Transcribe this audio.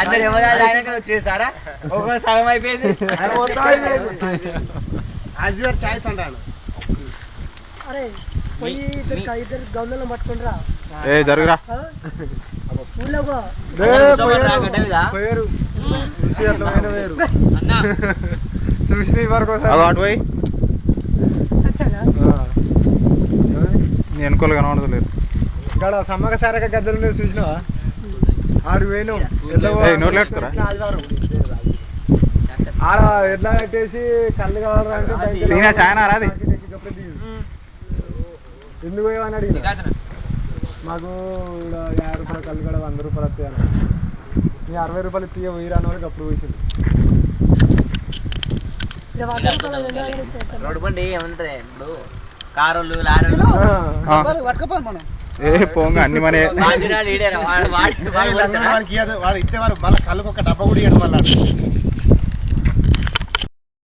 అందరు ఎవరు వచ్చేసారా ఒక సగం అయిపోయింది చాయిస్ అంటాను ఇద్దరు గౌన్లలో పట్టుకుంటారా జరుగురా చూసిన వరకు అటు పోయి నేను అనుకోలే కనబడలేదు ఇక్కడ సమ్మక సారక గద్దెలు చూసినావా ఆడు పోయినాం ఆడ ఎట్లా కట్టేసి కళ్ళు కావాలంటే చాయనా రాది ఎందుకు పోయావని అడిగిన మాకు 50 రూపాయల కళ్ళు కూడా 100 రూపాయలు వస్తాయి అన్న నీ 60 రూపాయలు తీయ పోయిరాని వాళ్ళకి అప్పుడు పోయింది రోడ్డు బండి ఏముంటది ఇప్పుడు కారులు లారీలు పట్టుకోపోదు మనం పోంగా అన్ని మన వాడు ఇస్తే వాడు మళ్ళీ కళ్ళకు ఒక డబ్బా కూడా ఇవ్వడం వల్ల